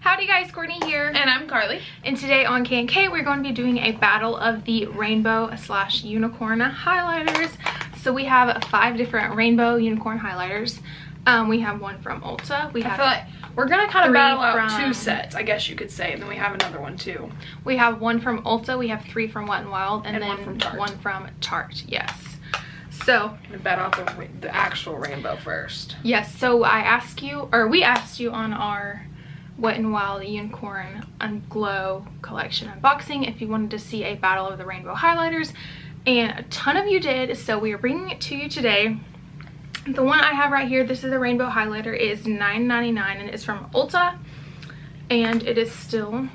Howdy guys, Kortney here. And I'm Karlee. And today on K&K we're going to be doing a battle of the rainbow / unicorn highlighters. So we have 5 different rainbow unicorn highlighters. We have one from Ulta. I feel like we're gonna kind of battle out 2 sets, I guess you could say, and then we have another one too. We have one from Ulta, we have 3 from Wet n Wild, and then one from Tarte. Yes. So I'm gonna bat out the actual rainbow first. Yes, so we asked you on our Wet n Wild Unicorn Glow collection unboxing if you wanted to see a battle of the rainbow highlighters, and a ton of you did, so we are bringing it to you today. The one I have right here, this is a rainbow highlighter, is $9.99 and it's from Ulta, and it is still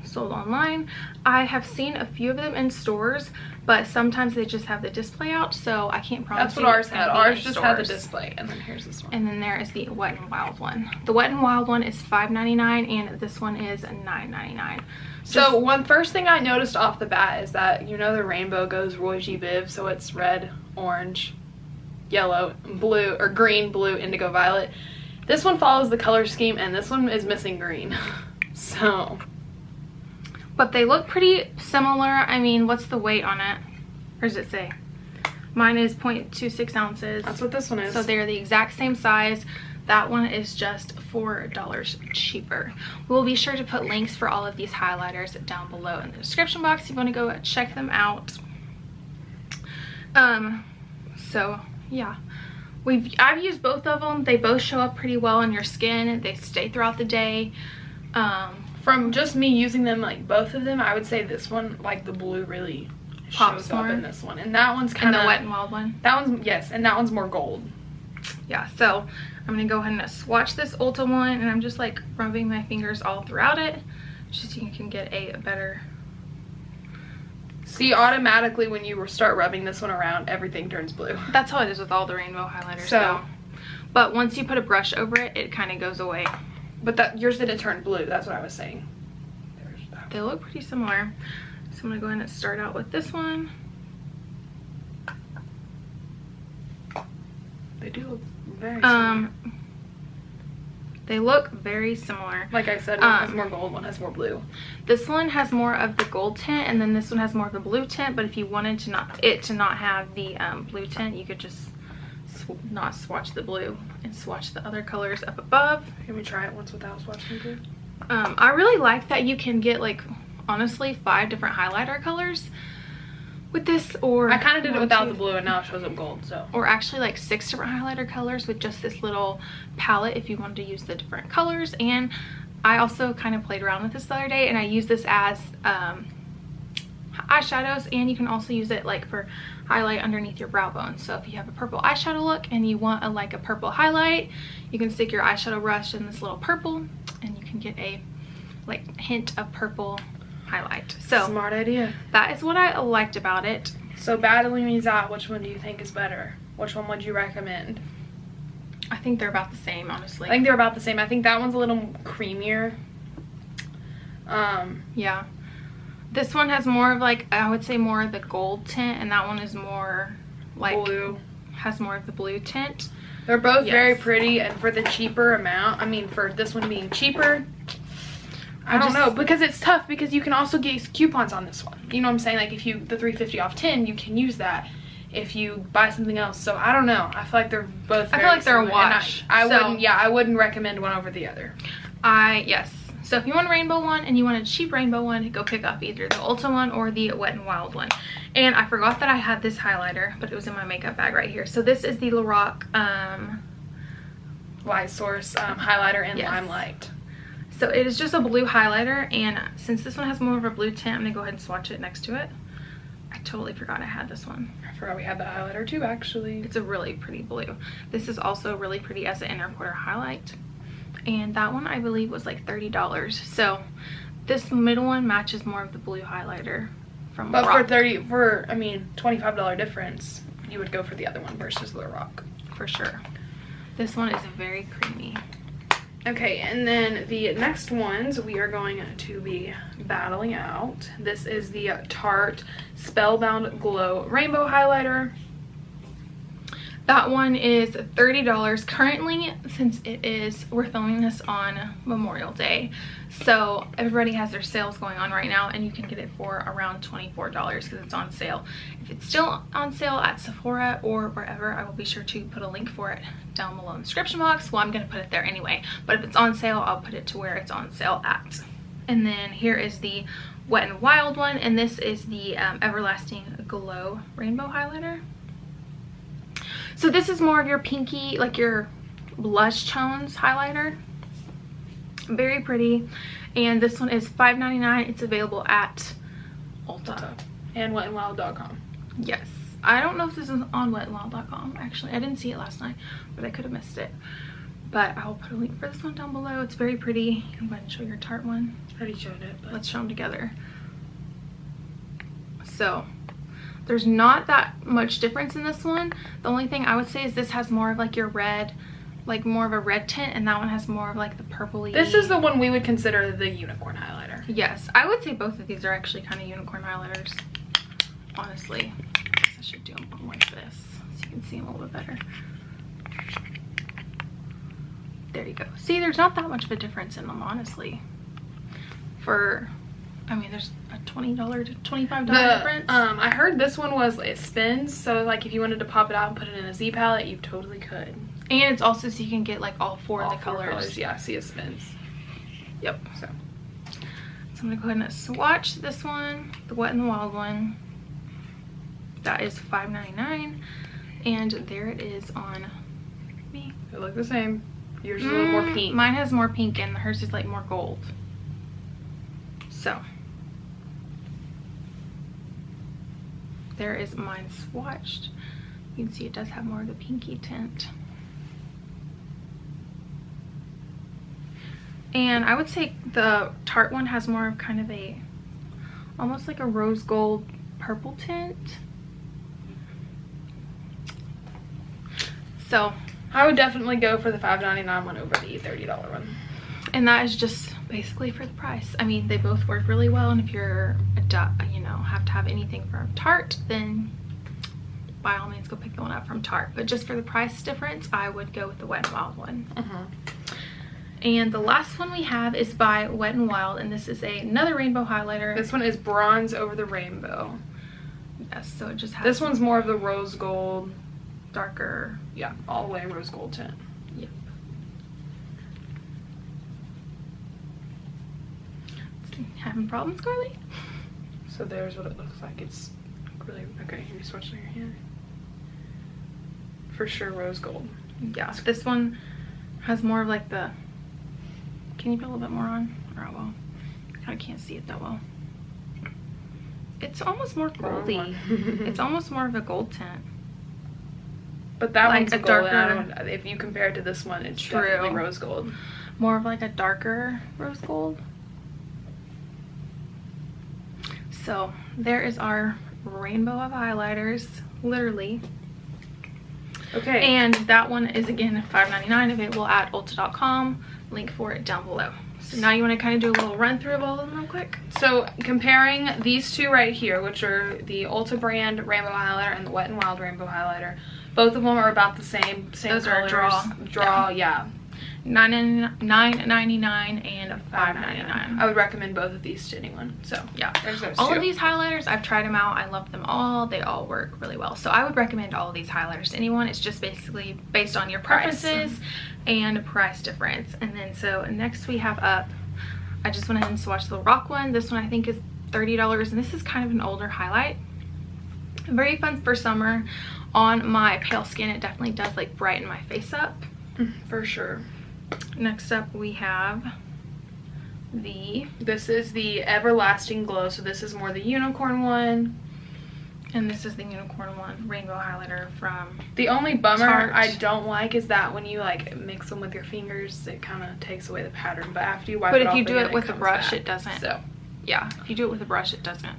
sold online. I have seen a few of them in stores, but sometimes they just have the display out, so I can't promise. That's what ours had. Ours just had the display, and then here's this one. And then there is the Wet n Wild one. The Wet n Wild one is $5.99 and this one is $9.99. So first thing I noticed off the bat is that, you know, the rainbow goes Roy Viv, so it's red, orange, yellow, blue, or green, blue, indigo, violet. This one follows the color scheme, and this one is missing green. So, but they look pretty similar. I mean, what's the weight on it? Or does it say? Mine is 0.26 ounces. That's what this one is. So they're the exact same size. That one is just $4 cheaper. We'll be sure to put links for all of these highlighters down below in the description box if you want to go check them out. So yeah, I've used both of them. They both show up pretty well on your skin. They stay throughout the day. From just me using them, like both of them, I would say this one, like the blue, really pops shows more up in this one, and that one's kind of the Wet n Wild one. That one's, yes, and that one's more gold. Yeah, so I'm gonna go ahead and swatch this Ulta one, and I'm just like rubbing my fingers all throughout it, just so you can get a better. See, automatically when you start rubbing this one around, everything turns blue. That's how it is with all the rainbow highlighters. So, but once you put a brush over it, it kind of goes away. But that yours didn't turn blue. That's what I was saying. They look pretty similar. So I'm gonna go ahead and start out with this one. They do look very similar. They look very similar. Like I said, one has more gold, one has more blue. This one has more of the gold tint, and then this one has more of the blue tint. But if you wanted to not have the blue tint, you could just not swatch the blue and swatch the other colors up above. Can we try it once without swatching blue? I really like that you can get, like, honestly 5 different highlighter colors with this, or I kind of did it without the blue, and now it shows up gold. So, or actually like 6 different highlighter colors with just this little palette if you wanted to use the different colors. And I also kind of played around with this the other day, and I use this as eyeshadows, and you can also use it like for highlight underneath your brow bone. So if you have a purple eyeshadow look and you want a purple highlight, you can stick your eyeshadow brush in this little purple, and you can get a hint of purple highlight. So smart idea. That is what I liked about it. So battling these out, which one do you think is better? Which one would you recommend? I think they're about the same, honestly. I think they're about the same. I think that one's a little creamier. Yeah. This one has more of I would say more of the gold tint, and that one is more blue. Has more of the blue tint. They're both very pretty, and for the cheaper amount, I mean, for this one being cheaper, I don't know, because it's tough, because you can also get coupons on this one. You know what I'm saying? Like, if the $3.50 off 10, you can use that if you buy something else. So I don't know. I feel like they're both very they're a wash. I wouldn't recommend one over the other. Yes. So if you want a rainbow one and you want a cheap rainbow one, go pick up either the Ulta one or the Wet n Wild one. And I forgot that I had this highlighter, but it was in my makeup bag right here. So this is the Lorac Light Source highlighter in Limelight. So it is just a blue highlighter, and since this one has more of a blue tint, I'm gonna go ahead and swatch it next to it. I totally forgot I had this one. I forgot we had that highlighter too, actually. It's a really pretty blue. This is also really pretty as an inner quarter highlight, and that one I believe was like $30. So this middle one matches more of the blue highlighter from But Lorac. for $25 difference, you would go for the other one versus Lorac. For sure. This one is very creamy. Okay, and then the next ones we are going to be battling out. This is the Tarte Spellbound Glow Rainbow Highlighter. That one is $30 currently, since we're filming this on Memorial Day. So everybody has their sales going on right now, and you can get it for around $24 because it's on sale. If it's still on sale at Sephora or wherever, I will be sure to put a link for it down below in the description box. Well, I'm going to put it there anyway, but if it's on sale, I'll put it to where it's on sale at. And then here is the Wet n Wild one, and this is the Everlasting Glow Rainbow Highlighter. So this is more of your pinky, like your blush tones highlighter. Very pretty. And this one is $5.99. It's available at Ulta. And wetandwild.com. Yes. I don't know if this is on wetandwild.com. Actually, I didn't see it last night, but I could have missed it. But I'll put a link for this one down below. It's very pretty. You can go ahead and show your Tarte one. I already showed it, but let's show them together. So there's not that much difference in this one. The only thing I would say is this has more of like your red, like more of a red tint, and that one has more of like the purpley. This is the one we would consider the unicorn highlighter. Yes, I would say both of these are actually kind of unicorn highlighters, honestly. I should do them like this so you can see them a little bit better. There you go. See, there's not that much of a difference in them, honestly. I mean, there's a $20 to $25 difference. I heard this one it spins, so like if you wanted to pop it out and put it in a Z palette, you totally could. And it's also so you can get like all four of the colors. Yeah, see, it spins. Yep. So I'm gonna go ahead and swatch this one, the Wet n Wild one. That is $5.99, and there it is on me. They look the same. Yours is a little more pink. Mine has more pink, and hers is like more gold. So there is mine swatched. You can see it does have more of the pinky tint. And I would say the Tarte one has more of kind of a, almost like a rose gold purple tint. So I would definitely go for the $5.99 one over the $30 one. And that is just basically for the price. I mean, they both work really well, and if you're have to have anything from Tarte, then by all means go pick the one up from Tarte. But just for the price difference, I would go with the Wet n Wild one. And the last one we have is by Wet n Wild, and this is another rainbow highlighter. This one is Bronze Over the Rainbow. Yes, so it just has... This one's more of the rose gold. Darker. Yeah, all the way rose gold tint. Yep. Having problems, Karlee? So there's what it looks like. It's really... Okay, you swatch on your hand. For sure rose gold. Yeah, this one has more of like the... Can you put a little bit more on? Or well, I can't see it that well. It's almost more goldy. It's almost more of a gold tint. But that like one's a gold, darker. if you compare it to this one, it's True. definitely rose gold. More of like a darker rose gold. So there is our rainbow of highlighters, literally. Okay. And that one is again $5.99, available at Ulta.com. Link for it down below. So now you want to kind of do a little run through of all of them real quick. So comparing these two right here, which are the Ulta brand rainbow highlighter and the Wet n Wild rainbow highlighter, both of them are about the same Those colors. are Draw, yeah. $9.99 and $5.99. I would recommend both of these to anyone. So yeah, there's those all two. of these highlighters, I've tried them out. I love them all. They all work really well. So I would recommend all of these highlighters to anyone. It's just basically based on your preferences and price difference. And then so next we have up, I just went ahead and swatched the Lorac one. This one I think is $30, and this is kind of an older highlight. Very fun for summer. On my pale skin, it definitely does like brighten my face up. For sure. Next up we have this is the Everlasting Glow. So this is more the unicorn one. And this is the unicorn one, rainbow highlighter from The only bummer Tarte. I don't like is that when you like mix them with your fingers, it kind of takes away the pattern. But after you wipe But it off if you do again, it with a comes brush, back. it doesn't. So yeah, if you do it with a brush, it doesn't.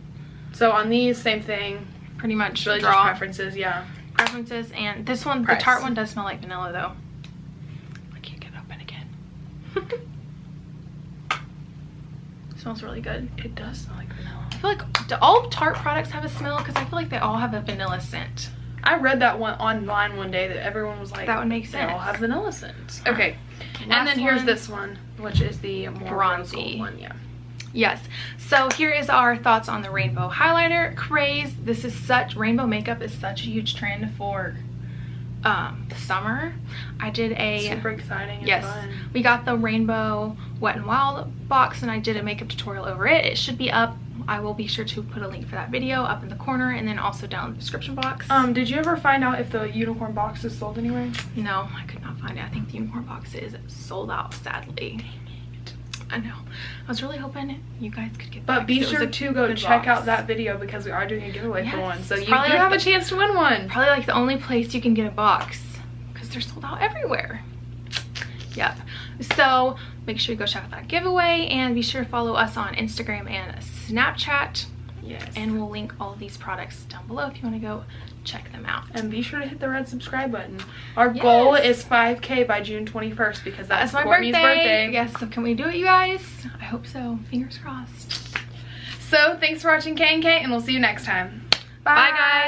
So on these, same thing. Pretty much It's really draw just preferences, yeah. preferences. And this one, Price. the Tarte one does smell like vanilla though. I can't get it open again. It smells really good. It does smell like vanilla. I feel like, do all Tarte products have a smell? Because I feel like they all have a vanilla scent. I read that one online one day that everyone was like, that would make sense. They all have vanilla scents. Okay. Last and then here's one. this one, which is the more Bronzy one. Yeah. Yes. So here is our thoughts on the rainbow highlighter craze. This is rainbow makeup is such a huge trend for the summer. I did a super exciting and yes fun. We got the rainbow Wet n Wild box and I did a makeup tutorial over it. It should be up. I will be sure to put a link for that video up in the corner and then also down in the description box. Did you ever find out if the unicorn box is sold anywhere? No, I could not find it. I think the unicorn box is sold out, sadly. I know. I was really hoping you guys could get that. But be sure to go check out that video because we are doing a giveaway for one. So you do have a chance to win one. Probably like the only place you can get a box because they're sold out everywhere. Yep. So make sure you go check out that giveaway and be sure to follow us on Instagram and Snapchat. Yes. And we'll link all of these products down below if you want to go check them out. And be sure to hit the red subscribe button. Our goal is 5K by June 21st because that's my Kortney's birthday. Yes, so can we do it, you guys? I hope so. Fingers crossed. So thanks for watching K&K and we'll see you next time. Bye guys.